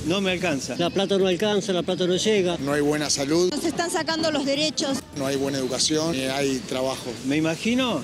No me alcanza. La plata no alcanza, la plata no llega. No hay buena salud. Nos están sacando los derechos. No hay buena educación, ni hay trabajo. Me imagino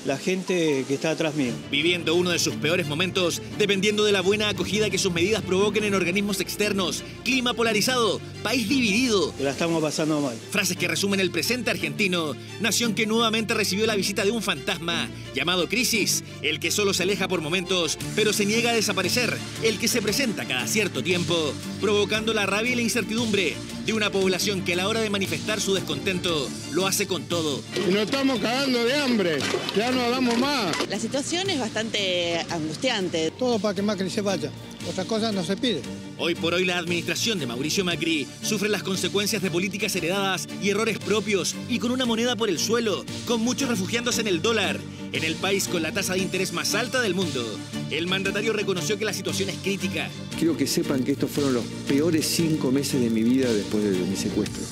la gente que está atrás mío. Viviendo uno de sus peores momentos, dependiendo de la buena acogida que sus medidas provoquen en organismos externos. Clima polarizado, país dividido. La estamos pasando mal. Frases que resumen el presente argentino. Nación que nuevamente recibió la visita de un fantasma llamado crisis. El que solo se aleja por momentos, pero se niega a desaparecer. El que se presenta cada cierto tiempo, provocando la rabia y la incertidumbre de una población que a la hora de manifestar su descontento lo hace con todo. Y nos estamos cagando de hambre, ya no damos más. La situación es bastante angustiante. Todo para que Macri se vaya, otra cosa no se pide. Hoy por hoy la administración de Mauricio Macri sufre las consecuencias de políticas heredadas y errores propios y con una moneda por el suelo, con muchos refugiándose en el dólar, en el país con la tasa de interés más alta del mundo. El mandatario reconoció que la situación es crítica. Quiero que sepan que estos fueron los peores 5 meses de mi vida después de mi secuestro.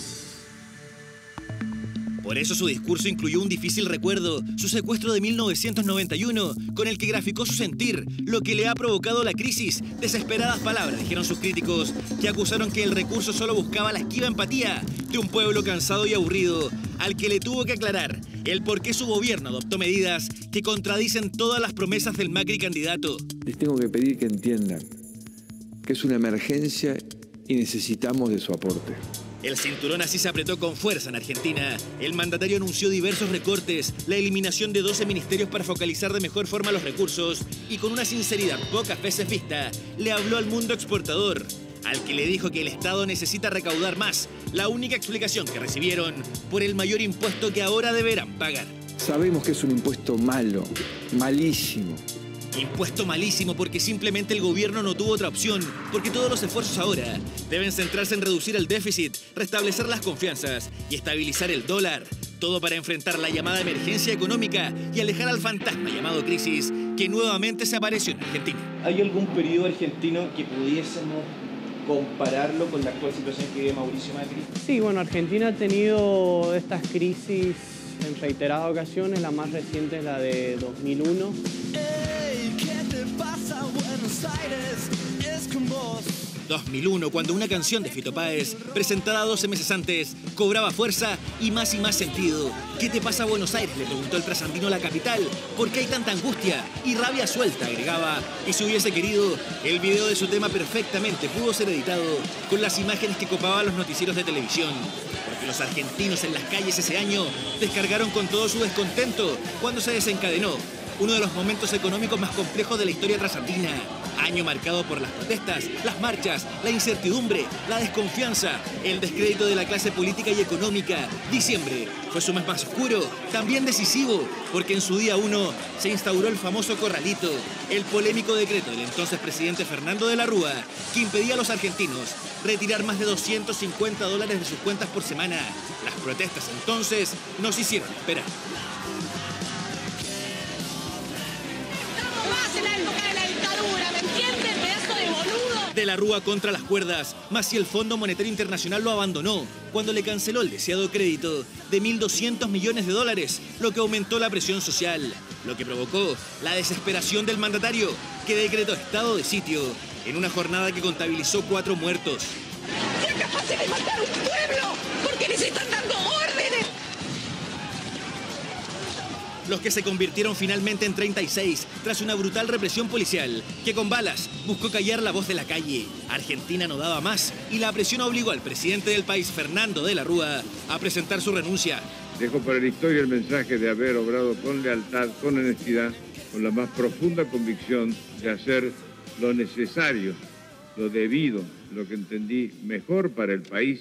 Por eso su discurso incluyó un difícil recuerdo, su secuestro de 1991, con el que graficó su sentir, lo que le ha provocado la crisis. Desesperadas palabras, dijeron sus críticos, que acusaron que el recurso solo buscaba la esquiva empatía de un pueblo cansado y aburrido, al que le tuvo que aclarar el por qué su gobierno adoptó medidas que contradicen todas las promesas del Macri candidato. Les tengo que pedir que entiendan que es una emergencia y necesitamos de su aporte. El cinturón así se apretó con fuerza en Argentina. El mandatario anunció diversos recortes, la eliminación de 12 ministerios para focalizar de mejor forma los recursos y con una sinceridad pocas veces vista, le habló al mundo exportador, al que le dijo que el Estado necesita recaudar más, la única explicación que recibieron por el mayor impuesto que ahora deberán pagar. Sabemos que es un impuesto malo, malísimo. Impuesto malísimo porque simplemente el gobierno no tuvo otra opción, porque todos los esfuerzos ahora deben centrarse en reducir el déficit, restablecer las confianzas y estabilizar el dólar. Todo para enfrentar la llamada emergencia económica y alejar al fantasma llamado crisis que nuevamente se apareció en Argentina. ¿Hay algún periodo argentino que pudiésemos compararlo con la actual situación que vive Mauricio Macri? Sí, bueno, Argentina ha tenido estas crisis en reiteradas ocasiones, la más reciente es la de 2001. Hey, ¿qué te pasa, Buenos Aires? Es con vos. 2001, cuando una canción de Fito Páez, presentada 12 meses antes, cobraba fuerza y más sentido. ¿Qué te pasa, Buenos Aires?, le preguntó el trasandino a la capital. ¿Por qué hay tanta angustia y rabia suelta?, agregaba. Y si hubiese querido, el video de su tema perfectamente pudo ser editado con las imágenes que copaban los noticieros de televisión. Porque los argentinos en las calles ese año descargaron con todo su descontento cuando se desencadenó uno de los momentos económicos más complejos de la historia trasandina. Año marcado por las protestas, las marchas, la incertidumbre, la desconfianza, el descrédito de la clase política y económica. Diciembre fue su mes más oscuro, también decisivo, porque en su día 1 se instauró el famoso corralito, el polémico decreto del entonces presidente Fernando de la Rúa, que impedía a los argentinos retirar más de $250 de sus cuentas por semana. Las protestas entonces nos hicieron esperar. De la Rúa contra las cuerdas, más si el Fondo Monetario Internacional lo abandonó cuando le canceló el deseado crédito de $1.200 millones, lo que aumentó la presión social, lo que provocó la desesperación del mandatario, que decretó estado de sitio en una jornada que contabilizó 4 muertos. ¡Sean capaces de matar a un pueblo! ¡Porque les están dando órdenes! Los que se convirtieron finalmente en 36 tras una brutal represión policial que con balas buscó callar la voz de la calle. Argentina no daba más y la presión obligó al presidente del país, Fernando de la Rúa, a presentar su renuncia. Dejo para la historia el mensaje de haber obrado con lealtad, con honestidad, con la más profunda convicción de hacer lo necesario, lo debido, lo que entendí mejor para el país.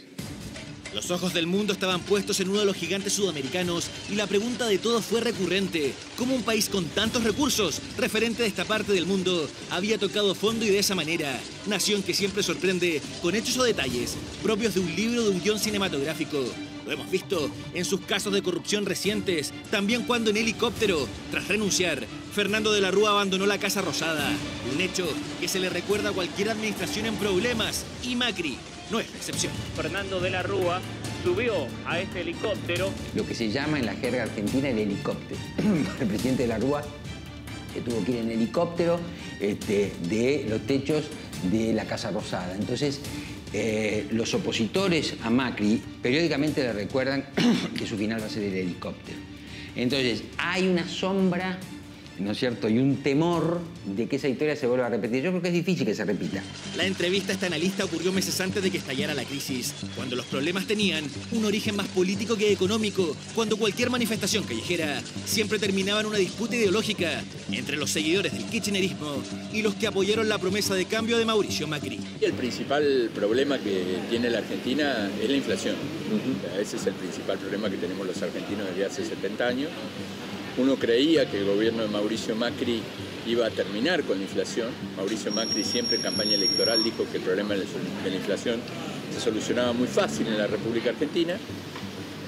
Los ojos del mundo estaban puestos en uno de los gigantes sudamericanos y la pregunta de todos fue recurrente. ¿Cómo un país con tantos recursos, referente de esta parte del mundo, había tocado fondo y de esa manera? Nación que siempre sorprende con hechos o detalles propios de un libro, de un guión cinematográfico. Lo hemos visto en sus casos de corrupción recientes, también cuando en helicóptero, tras renunciar, Fernando de la Rúa abandonó la Casa Rosada. Un hecho que se le recuerda a cualquier administración en problemas, y Macri no es la excepción. Fernando de la Rúa subió a este helicóptero. Lo que se llama en la jerga argentina el helicóptero. El presidente de la Rúa que tuvo que ir en helicóptero de los techos de la Casa Rosada. Entonces, los opositores a Macri periódicamente le recuerdan que su final va a ser el helicóptero. Entonces, hay una sombra, ¿no es cierto?, y un temor de que esa historia se vuelva a repetir. Yo creo que es difícil que se repita. La entrevista a este analista ocurrió meses antes de que estallara la crisis, cuando los problemas tenían un origen más político que económico, cuando cualquier manifestación callejera siempre terminaba en una disputa ideológica entre los seguidores del kirchnerismo y los que apoyaron la promesa de cambio de Mauricio Macri. El principal problema que tiene la Argentina es la inflación. Ese es el principal problema que tenemos los argentinos desde hace 70 años. Uno creía que el gobierno de Mauricio Macri iba a terminar con la inflación. Mauricio Macri siempre en campaña electoral dijo que el problema de la inflación se solucionaba muy fácil en la República Argentina,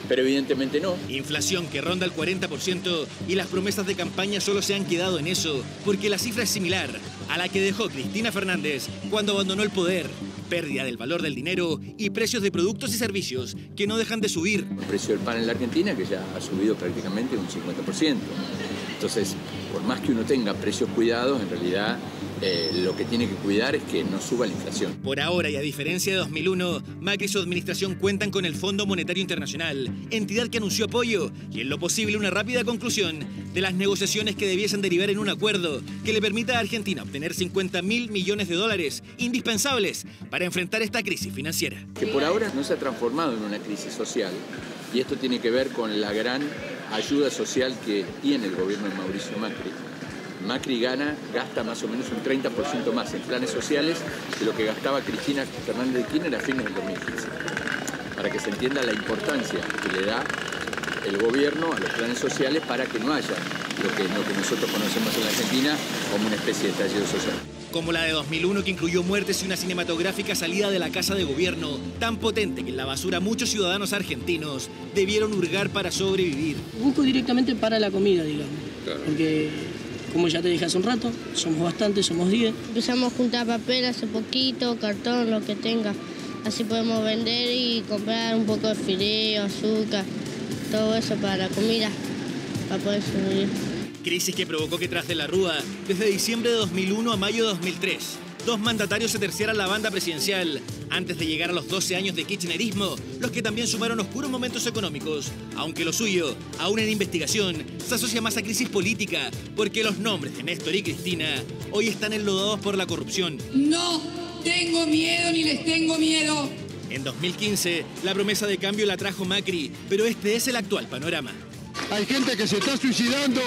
pero evidentemente no. Inflación que ronda el 40% y las promesas de campaña solo se han quedado en eso, porque la cifra es similar a la que dejó Cristina Fernández cuando abandonó el poder. Pérdida del valor del dinero y precios de productos y servicios que no dejan de subir. El precio del pan en la Argentina que ya ha subido prácticamente un 50%. Entonces, por más que uno tenga precios cuidados, en realidad lo que tiene que cuidar es que no suba la inflación. Por ahora, y a diferencia de 2001, Macri y su administración cuentan con el Fondo Monetario Internacional, entidad que anunció apoyo y en lo posible una rápida conclusión de las negociaciones que debiesen derivar en un acuerdo que le permita a Argentina obtener 50.000 millones de dólares indispensables para enfrentar esta crisis financiera. Que por ahora no se ha transformado en una crisis social y esto tiene que ver con la gran ayuda social que tiene el gobierno de Mauricio Macri. Macri gasta más o menos un 30% más en planes sociales de lo que gastaba Cristina Fernández de Kirchner a fines del 2015. Para que se entienda la importancia que le da el gobierno a los planes sociales para que no haya lo que nosotros conocemos en la Argentina como una especie de estallido social. Como la de 2001 que incluyó muertes y una cinematográfica salida de la Casa de Gobierno tan potente que en la basura muchos ciudadanos argentinos debieron hurgar para sobrevivir. Busco directamente para la comida, digamos, porque como ya te dije hace un rato, somos bastantes, somos 10. Empezamos a juntar papel hace poquito, cartón, lo que tenga. Así podemos vender y comprar un poco de fideo, azúcar, todo eso para la comida, para poder sobrevivir. Crisis que provocó que tras de la Rúa, desde diciembre de 2001 a mayo de 2003, dos mandatarios se terciaran la banda presidencial, antes de llegar a los 12 años de kirchnerismo, los que también sumaron oscuros momentos económicos, aunque lo suyo, aún en investigación, se asocia más a crisis política, porque los nombres de Néstor y Cristina hoy están enlodados por la corrupción. No tengo miedo ni les tengo miedo. En 2015, la promesa de cambio la trajo Macri, pero este es el actual panorama. Hay gente que se está suicidando.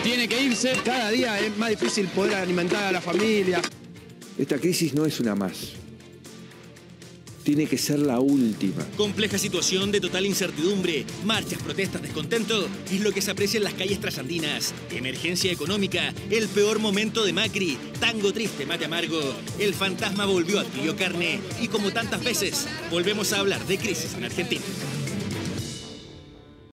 Tiene que irse. Cada día es más difícil poder alimentar a la familia. Esta crisis no es una más. Tiene que ser la última. Compleja situación de total incertidumbre, marchas, protestas, descontento, es lo que se aprecia en las calles trasandinas. Emergencia económica, el peor momento de Macri, tango triste, mate amargo. El fantasma volvió, adquirió carne y como tantas veces, volvemos a hablar de crisis en Argentina.